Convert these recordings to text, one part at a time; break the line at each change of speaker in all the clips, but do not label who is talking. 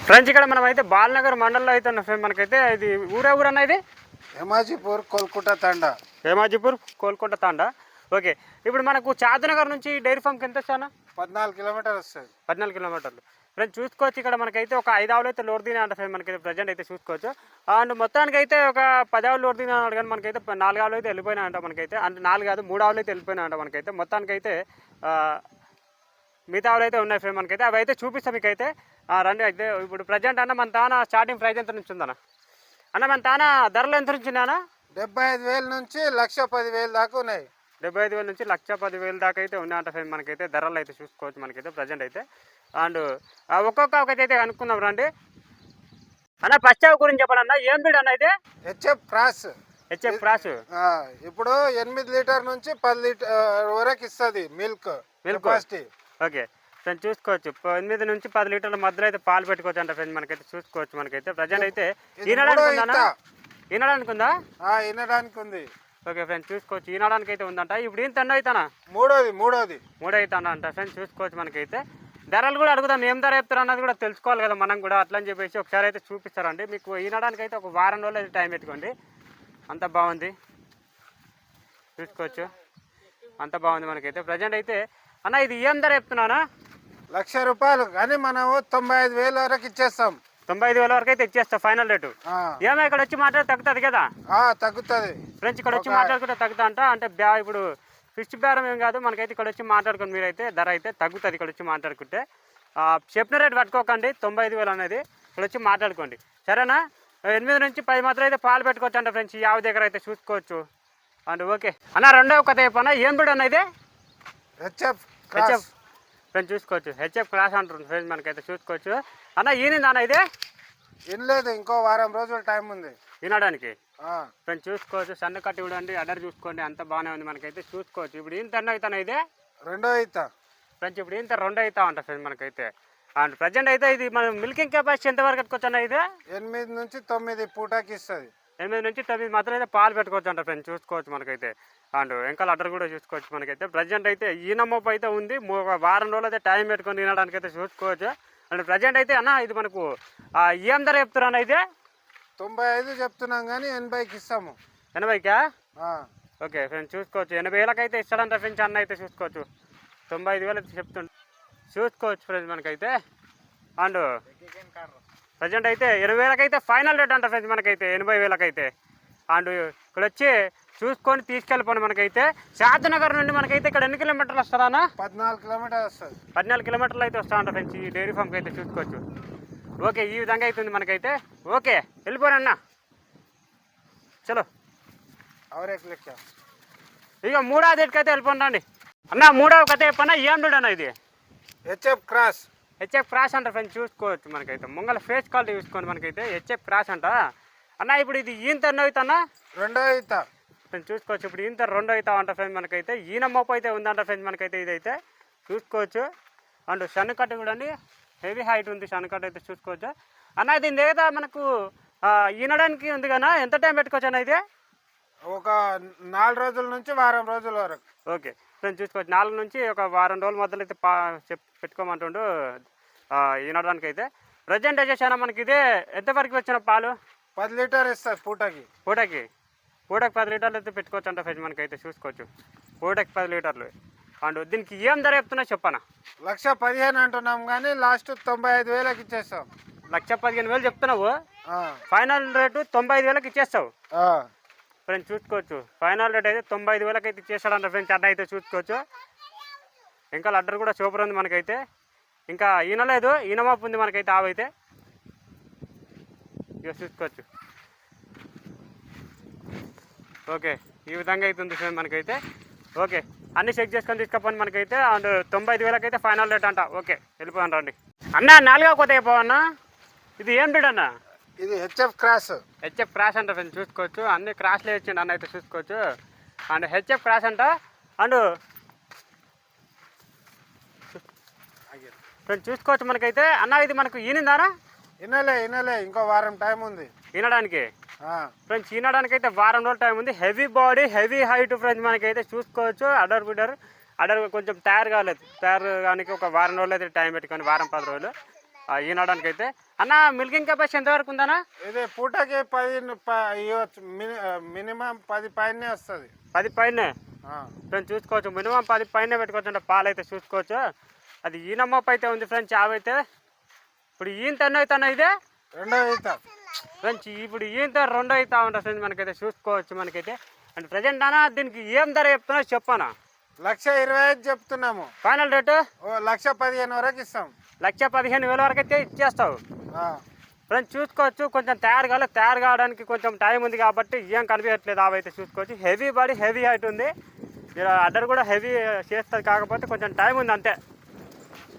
Friends ఇక్కడ మనం అయితే బాలనగర్ మండలంలో అయితే ఉన్నాం ఫ్రెండ్. మనకైతే ఇది ఊరే ఊరు అన్న ఇది
హేమాజీపూర్ కోల్కతా తాండా.
హేమాజీపూర్ కోల్కొండ తాండా. ఓకే, ఇప్పుడు మనకు చాదనగర్ నుంచి డైరీ ఫామ్కి ఎంత వస్తానా?
14 కిలోమీటర్లు వస్తుంది.
14 కిలోమీటర్లు. ఫ్రెండ్స్ చూసుకోవచ్చు ఇక్కడ మనకైతే ఒక 5 ఆవులు అయితే లోడ్ తినే అంట ఫ్రెండ్. మనకైతే ప్రజెంట్ అయితే చూసుకోవచ్చు. అండ్ మొత్తానికి అయితే ఒక 10 ఆవులు లోడ్ తినే అన్నాడు, కానీ మనకైతే 4 ఆవులు అయితే వెళ్ళిపోయినాయంట. మనకైతే అంటే 4 కాదు 3 ఆవులు అయితే వెళ్ళిపోయినాయంట. మనకైతే మొత్తానికి అయితే మిగతా ఆవులు అయితే ఉన్నాయి ఫ్రెండ్. మనకైతే అవి అయితే చూపిస్తాం మీకైతే. రండి అయితే. ఇప్పుడు ప్రజెంట్ అన్న మన తాన స్టార్టింగ్ ప్రైస్ ఎంత నుంచి ఉందన్న? అన్న మన తాన ధరలు ఎంత నుంచి ఉన్నాయన్న?
75,000 నుంచి 1,10,000 దాకా ఉన్నాయి.
75,000 నుంచి 1,10,000 దాకా అయితే ఉన్నాయంట ఫ్రెండ్. మనకైతే ధరలు అయితే చూసుకోవచ్చు మనకైతే ప్రజెంట్ అయితే. అండ్ ఒక్కొక్క అయితే అనుకున్నాం రండి. అన్న ఫస్ట్ ఆవు గురించి చెప్పాలన్నా, ఏం బ్రీడ్ అన్న అయితే?
HF cross.
HF cross.
ఇప్పుడు 8 లీటర్ నుంచి 10 లీటర్ వరకు ఇస్తుంది మిల్క్ కెపాసిటీ.
ఓకే ఫ్రెండ్ చూసుకోవచ్చు. 8 నుంచి 10 లీటర్ల మధ్యలో అయితే పాలు పెట్టుకోవచ్చు అంట ఫ్రెండ్. మనకైతే చూసుకోవచ్చు. మనకైతే ప్రజెంట్ అయితే ఈనడానికి ఉందా?
ఈనడానికి ఉంది.
ఓకే ఫ్రెండ్ చూసుకోవచ్చు. ఈనడానికి అయితే ఉందంట. ఇప్పుడు ఏం తండ్రి అవుతానా?
మూడోది
అవుతానా అంట ఫ్రెండ్. చూసుకోవచ్చు. మనకైతే ధరలు కూడా అడుగుదాం, ఏం ధర చెప్తారు అన్నది కూడా తెలుసుకోవాలి కదా మనం కూడా. అట్లని చెప్పేసి ఒకసారి అయితే చూపిస్తారండి మీకు. ఈనడానికి అయితే ఒక వారం రోజులు అయితే టైం పెట్టుకోండి. అంత బాగుంది చూసుకోవచ్చు. అంత బాగుంది మనకైతే ప్రజెంట్ అయితే. అన్న ఇది ఏం ధర చెప్తున్నానా?
1,00,000 రూపాయలు, కానీ మనము 95,000 వరకు ఇచ్చేస్తాం.
95,000 వరకు అయితే ఇచ్చేస్తాం ఫైనల్ రేటు. ఏమో ఇక్కడ వచ్చి మాట్లాడి తగ్గుతుంది కదా?
తగ్గుతుంది
ఫ్రెండ్స్. ఇక్కడ వచ్చి మాట్లాడుకుంటే తగ్గుతా అంట. అంటే ఇప్పుడు ఫిక్స్ బేరం ఏం కాదు మనకైతే. ఇక్కడ వచ్చి మాట్లాడుకోండి మీరైతే, ధర అయితే తగ్గుతుంది ఇక్కడ వచ్చి మాట్లాడుకుంటే. చెప్పిన రేటు పట్టుకోకండి 95,000 అనేది. ఇక్కడ వచ్చి మాట్లాడుకోండి సరేనా? 8 నుంచి 10 మాత్రం అయితే పాలు పెట్టుకోవచ్చు అంట ఫ్రెండ్స్. ఈ ఆవు దగ్గర అయితే చూసుకోవచ్చు. అండ్ ఓకే అన్న రెండవ కథ చెప్పన్నా, ఏం బ్రీడ్ అన్న ఇది?
హెచ్ఎఫ్
ఫ్రెండ్స్ చూసుకోవచ్చు. హెచ్ఎఫ్ క్రాస్ అంటారు ఫ్రెండ్స్. మనకైతే చూసుకోవచ్చు. అన్న ఈనింది అన్న ఇది?
లేదు, ఇంకో వారం రోజులు టైం ఉంది
వినడానికి. ఫ్రెండ్స్ చూసుకోవచ్చు. సన్న కట్టి చూడండి, అడర్ చూసుకోండి, అంత బాగానే ఉంది మనకైతే చూసుకోవచ్చు. ఇప్పుడు ఇంత అన్న అవుతాను ఇది?
రెండో అవుతా
ఫ్రెండ్స్. ఇప్పుడు ఇంత 2 అవుతా అంట ఫ్రెండ్స్ మనకైతే. అండ్ ప్రజెంట్ అయితే ఇది మనం మిల్కింగ్ కెపాసిటీ ఎంతవరకు పెట్టుకోవచ్చు అన్న ఇది?
8 నుంచి 9 పూటకి ఇస్తుంది.
8 నుంచి 9 మాత్రం అయితే పాలు పెట్టుకోవచ్చు అంట ఫ్రెండ్స్. చూసుకోవచ్చు మనకైతే. అండ్ ఇంకా అడ్డర్ కూడా చూసుకోవచ్చు మనకైతే. ప్రజెంట్ అయితే ఈనమ్మపు అయితే ఉంది. ఒక వారం రోజులు అయితే టైం పెట్టుకొని తినడానికి అయితే చూసుకోవచ్చు. అండ్ ప్రజెంట్ అయితే అన్న ఇది మనకు ఏం ధర చెప్తారు అన్న ఇది?
95 చెప్తున్నాం కానీ 80కి ఇస్తాము.
80కా? ఓకే ఫ్రెండ్స్ చూసుకోవచ్చు. 80,000 అయితే ఇస్తాడంట ఫ్రెండ్స్ అన్న అయితే చూసుకోవచ్చు. 95,000 అయితే చెప్తుండే చూసుకోవచ్చు ఫ్రెండ్స్ మనకైతే. అండ్ ప్రజెంట్ అయితే 20,000 అయితే ఫైనల్ రేట్ అంట ఫ్రెండ్స్ మనకైతే. 80,000 అయితే. అండ్ ఇక్కడ వచ్చి చూసుకొని తీసుకెళ్ళిపోండి. మనకైతే శాంతినగర్ నుండి మనకైతే ఇక్కడ ఎన్ని కిలోమీటర్లు వస్తుందా అన్న?
14 కిలోమీటర్లు వస్తుంది.
14 కిలోమీటర్లు అయితే వస్తామంట ఫ్రెండ్స్ ఈ డైరీ ఫామ్కి అయితే చూసుకోవచ్చు. ఓకే ఈ విధంగా అవుతుంది మనకైతే. ఓకే వెళ్ళిపోనన్నా చలో. ఇక 3వ డేట్కి వెళ్ళిపోండి రండి అన్న. 3వ కథ చెప్పన్నా, ఏం బ్రీడ్ అన్న ఇది?
HF cross.
హెచ్ఎఫ్ క్రాస్ అంట ఫ్రెండ్స్. చూసుకోవచ్చు మనకైతే. ముంగల ఫేస్ క్వాలిటీ చూసుకోండి మనకైతే. హెచ్ఎఫ్ క్రాస్ అంట అన్న. ఇప్పుడు ఇది ఈంత ఎన్నో అవుతా?
రెండో అవుతా
ఫ్రెండ్స్ చూసుకోవచ్చు. ఇప్పుడు ఇంత 2 అవుతా అంట ఫ్రెండ్స్ మనకైతే. ఈనమ్మపు అయితే ఉందంట ఫ్రెండ్స్ మనకైతే. ఇదైతే చూసుకోవచ్చు. అండ్ సన్నకట్ట చూడండి, హెవీ హైట్ ఉంది సన్నకట్ట అయితే చూసుకోవచ్చు అన్న. ఇది లేదా మనకు ఈనడానికి ఉంది కదా, ఎంత టైం పెట్టుకోవచ్చు అన్న ఇది?
ఒక 4 రోజుల నుంచి వారం రోజుల వరకు.
ఓకే ఫ్రెండ్స్ చూసుకోవచ్చు. 4 నుంచి ఒక వారం రోజుల మధ్యలో అయితే పెట్టుకోమంటుండు ఈనడానికి అయితే. ప్రజెంట్ వచ్చేసాను మనకి ఇదే ఎంతవరకు వచ్చిన పాలు?
10 లీటర్ ఇస్తుంది పూటకి
10 లీటర్లు అయితే పెట్టుకోవచ్చు అంట ఫ్రెండ్స్ మనకైతే. చూసుకోవచ్చు పూటకి 10 లీటర్లు. అండ్ దీనికి ఏం ధర చెప్తున్నా చెప్పనా?
1,15,000 అంటున్నాం కానీ లాస్ట్ 95,000కి ఇచ్చేస్తాం.
1,15,000 చెప్తున్నావు. ఫైనల్ రేటు 95,000కి ఇచ్చేస్తావు ఫ్రెండ్స్. చూసుకోవచ్చు. ఫైనల్ రేట్ అయితే 95,000కి అయితే ఇచ్చేస్తాడంట ఫ్రెండ్స్ అన్న అయితే చూసుకోవచ్చు. ఇంకా లడ్డర్ కూడా సూపర్ ఉంది మనకైతే. ఇంకా ఈనలేదు, ఈనమాపు ఉంది మనకైతే ఆవైతే. ఇక చూసుకోవచ్చు. ఓకే ఈ విధంగా అయితే ఉంది ఫ్రెండ్ మనకైతే. ఓకే అన్నీ చెక్ చేసుకొని తీసుకపోండి మనకైతే. అండ్ 95,000కి అయితే ఫైనల్ రేట్ అంట. ఓకే వెళ్ళిపోయాను రండి అన్న. 4వ కొత్త అయిపోవన్న. ఇది ఏం బ్రీడ్ అన్న?
ఇది హెచ్ఎఫ్ క్రాస్.
హెచ్ఎఫ్ క్రాస్ అంట ఫ్రెండ్స్. చూసుకోవచ్చు. అన్ని క్రాస్లే వచ్చిండు అన్న అయితే చూసుకోవచ్చు. అండ్ హెచ్ఎఫ్ క్రాస్ అంట. అండ్ ఫ్రెండ్స్ చూసుకోవచ్చు మనకైతే. అన్న ఇది మనకు ఈనిందానా?
ఇనలే ఇంకో వారం టైం ఉంది
ఈనడానికి. ఫ్రెండ్స్ ఈనడానికి అయితే వారం రోజులు టైం ఉంది. Heavy body, heavy height friends మనకైతే చూసుకోవచ్చు. అడర్ కొంచెం తయారు కాలేదు. తయారు కానీ ఒక వారం రోజులు అయితే టైం పెట్టుకొని, వారం 10 రోజులు. ఈనడానికి అయితే. అన్న మిల్కింగ్ కెపాసిటీ ఎంతవరకు ఉందన్నా?
ఇది పూటకి 10 ఇవ్వచ్చు, మినిమం 10 పైనే వస్తుంది.
10 పైనే ఫ్రెండ్స్ చూసుకోవచ్చు. మినిమం 10 పైన పెట్టుకోవచ్చు అంటే పాలు అయితే చూసుకోవచ్చు. అది ఈనమ్మప్ప అయితే ఉంది ఫ్రెండ్స్. చావైతే ఇప్పుడు ఈయంత ఎన్నో అవుతానా? ఇదే
రెండో అవుతా
ఫ్రెండ్స్. ఇప్పుడు ఈయంత రెండో అవుతా ఉంటా ఫ్రెండ్స్. మనకైతే చూసుకోవచ్చు. మనకైతే అంటే ప్రజెంట్ అన్నా దీనికి ఏం ధర చెప్తున్నా చెప్పానా?
1,25,000 చెప్తున్నాము.
ఫైనల్ రేటు
1,15,000 వరకు ఇస్తాం.
1,15,000 వరకు అయితే ఇచ్చేస్తావు ఫ్రెండ్స్. చూసుకోవచ్చు. కొంచెం తయారు కావడానికి కొంచెం టైం ఉంది కాబట్టి ఏం కనిపించట్లేదు. అవైతే చూసుకోవచ్చు. హెవీ బాడీ హెవీ హైట్ ఉంది. అడ్డర్ కూడా హెవీ చేస్తుంది, కాకపోతే కొంచెం టైం ఉంది అంతే.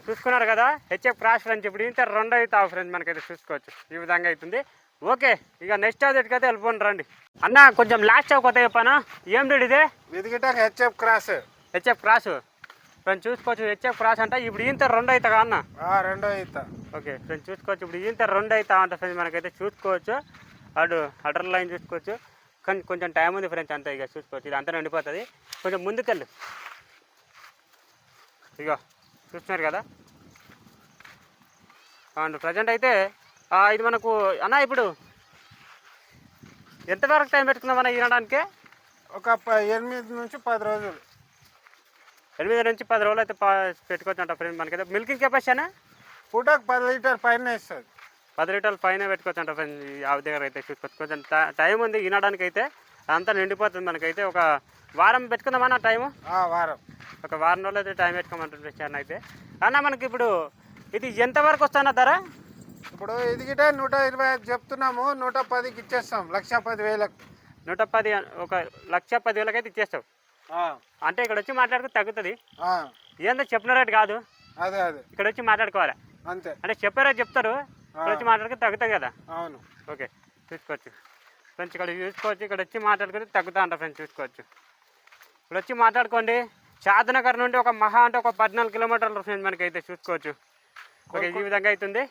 చూసుకున్నారు కదా హెచ్ఎఫ్ క్రాష్ ఫ్రెండ్స్. ఇప్పుడు ఇంత రెండు అవుతావు ఫ్రెండ్స్. మనకైతే చూసుకోవచ్చు ఈ విధంగా అవుతుంది. ఓకే, ఇక నెక్స్ట్ అదేటికి అయితే వెళ్ళిపోండి రండి. అన్న కొంచెం లాస్ట్ కొత్త చెప్పాను. ఏం రేట్ ఇదే?
వెతికిటాక HF cross.
HF cross friends చూసుకోవచ్చు. హెచ్ఎఫ్ క్రాస్ అంటే ఇప్పుడు ఇంత రెండు అవుతా అన్న?
రెండో అవుతా.
ఓకే ఫ్రెండ్స్ చూసుకోవచ్చు. ఇప్పుడు ఇంత రెండు అవుతా అంట ఫ్రెండ్స్. మనకైతే చూసుకోవచ్చు. అడ్డర్ లైన్ చూసుకోవచ్చు. కానీ కొంచెం టైం ఉంది ఫ్రెండ్స్ అంతే. ఇక చూసుకోవచ్చు. ఇది అంతా నిండిపోతుంది. కొంచెం ముందుకెళ్ళు. ఇక చూస్తున్నారు కదా. అండ్ ప్రజెంట్ అయితే ఇది మనకు అన్న ఇప్పుడు ఎంతవరకు టైం పెట్టుకుందామన్నా ఈనడానికి?
ఒక 8 నుంచి 10 రోజులు.
8 నుంచి 10 రోజులు అయితే పెట్టుకోవచ్చు అంట ఫ్రెండ్. మనకైతే మిల్కింగ్ కెపాసిటీ అన్న
పూటకు 10 లీటర్ పైన ఇస్తుంది.
10 లీటర్ల పైన పెట్టుకోవచ్చు అంట ఫ్రెండ్. ఆవి దగ్గర అయితే చూసుకోవచ్చు. కొంచెం టైం ఉంది ఈనడానికి అయితే. అంతా నిండిపోతుంది. మనకైతే ఒక వారం పెట్టుకుందామన్న టైము.
వారం,
ఒక వారం రోజులు అయితే టైం పెట్టుకోమంటుంది సార్ అయితే. అన్న మనకి ఇప్పుడు ఇది ఎంతవరకు వస్తున్న ధర?
ఇప్పుడు ఇది గిట 125 చెప్తున్నాము. 110కి ఇచ్చేస్తాం. 1,10,000.
110 ఒక 1,10,000 అయితే ఇచ్చేస్తావు. అంటే ఇక్కడ వచ్చి మాట్లాడుకుంటే తగ్గుతుంది. ఏందో చెప్పిన రేటు కాదు.
అదే
ఇక్కడ వచ్చి మాట్లాడుకోవాలి
అంతే.
అంటే చెప్పే రేటు చెప్తారు. ఇక్కడ వచ్చి మాట్లాడుకుంటే తగ్గుతుంది కదా.
అవును.
ఓకే చూసుకోవచ్చు ఫ్రెండ్స్. ఇక్కడ చూసుకోవచ్చు. ఇక్కడ వచ్చి మాట్లాడుకుంటే తగ్గుతా అంట ఫ్రెండ్స్. చూసుకోవచ్చు. ఇక్కడ వచ్చి మాట్లాడుకోండి. షాద్నగర్ నుండి ఒక మహా అంటే ఒక 14 కిలోమీటర్లు ఫ్రెండ్స్. మనకైతే చూసుకోవచ్చు. ఓకే ఈ విధంగా అవుతుంది.